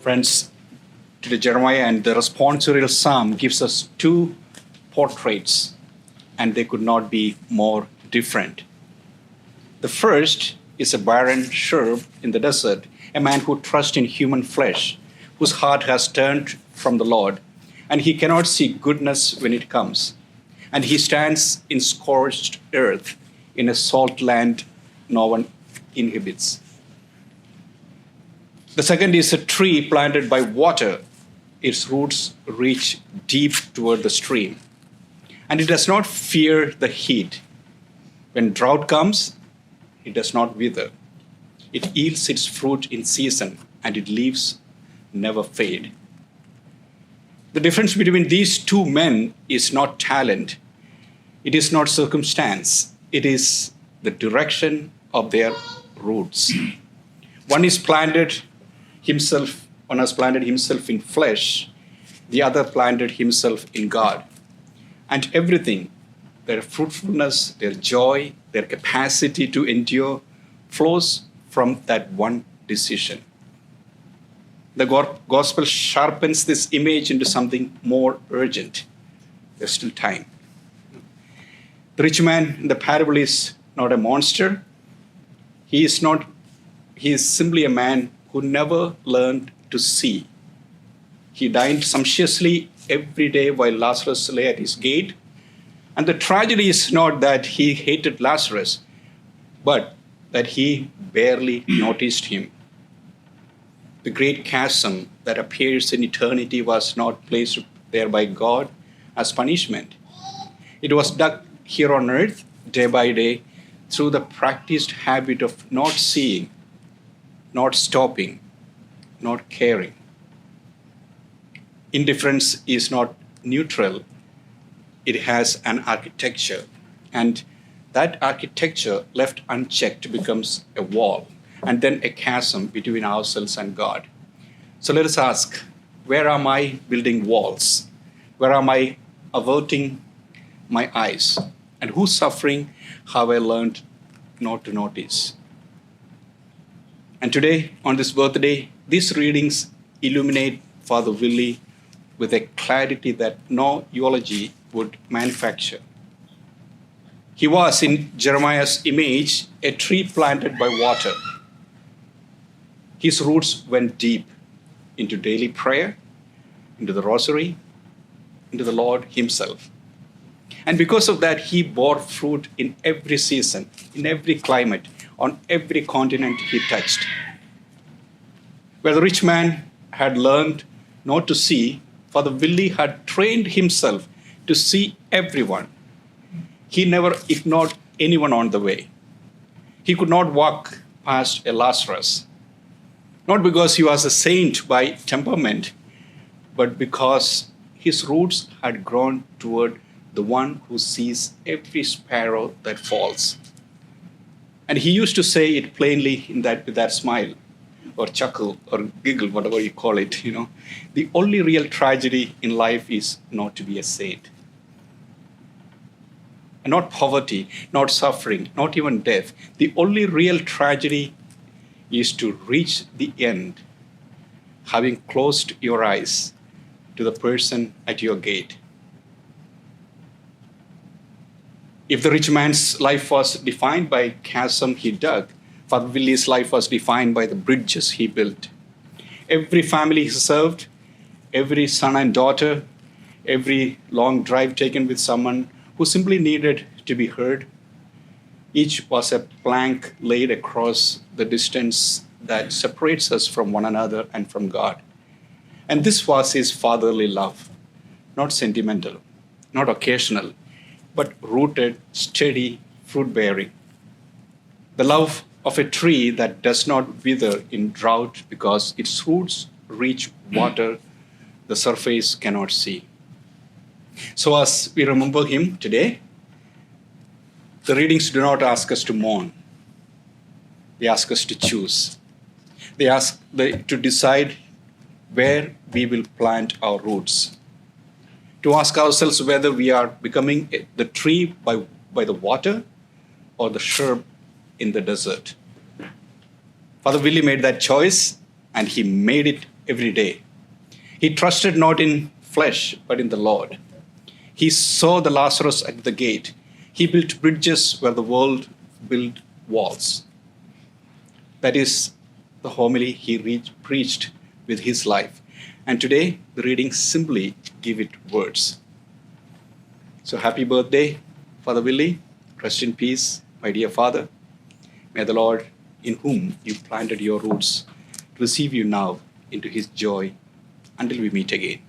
Friends, today Jeremiah and the responsorial psalm gives us two portraits, and they could not be more different. The first is a barren shrub in the desert, a man who trusts in human flesh, whose heart has turned from the Lord, and he cannot see goodness when it comes. And he stands in scorched earth, in a salt land no one inhabits. The second is a tree planted by water. Its roots reach deep toward the stream, and it does not fear the heat. When drought comes, it does not wither. It yields its fruit in season, and its leaves never fade. The difference between these two men is not talent. It is not circumstance. It is the direction of their roots. One has planted himself in flesh. The other planted himself in God. And everything, their fruitfulness, their joy, their capacity to endure, flows from that one decision. The gospel sharpens this image into something more urgent. There's still time. The rich man in the parable is not a monster. He is simply a man who never learned to see. He dined sumptuously every day while Lazarus lay at his gate. And the tragedy is not that he hated Lazarus, but that he barely noticed him. The great chasm that appears in eternity was not placed there by God as punishment. It was dug here on earth, day by day, through the practiced habit of not seeing, not stopping, not caring. Indifference is not neutral. It has an architecture, and that architecture left unchecked becomes a wall, and then a chasm between ourselves and God. So let us ask, where am I building walls? Where am I averting my eyes? And whose suffering have I learned not to notice? And today, on this birthday, these readings illuminate Father Willie with a clarity that no eulogy would manufacture. He was, in Jeremiah's image, a tree planted by water. His roots went deep into daily prayer, into the rosary, into the Lord himself. And because of that, he bore fruit in every season, in every climate, on every continent he touched. Where the rich man had learned not to see, Father Willie had trained himself to see everyone. He never ignored anyone on the way. He could not walk past a Lazarus, not because he was a saint by temperament, but because his roots had grown toward the one who sees every sparrow that falls. And he used to say it plainly with that smile, or chuckle, or giggle, whatever you call it. The only real tragedy in life is not to be a saint. And not poverty, not suffering, not even death. The only real tragedy is to reach the end, having closed your eyes to the person at your gate. If the rich man's life was defined by chasm he dug, Father Willie's life was defined by the bridges he built. Every family he served, every son and daughter, every long drive taken with someone who simply needed to be heard, each was a plank laid across the distance that separates us from one another and from God. And this was his fatherly love, not sentimental, not occasional, but rooted, steady, fruit-bearing. The love of a tree that does not wither in drought because its roots reach water the surface cannot see. So as we remember him today, the readings do not ask us to mourn. They ask us to choose. They ask to decide where we will plant our roots. To ask ourselves whether we are becoming the tree by the water or the shrub in the desert. Father Willie made that choice, and he made it every day. He trusted not in flesh, but in the Lord. He saw the Lazarus at the gate. He built bridges where the world built walls. That is the homily he preached with his life. And today, the readings simply give it words. So happy birthday, Father Willie. Rest in peace, my dear Father. May the Lord, in whom you planted your roots, receive you now into his joy until we meet again.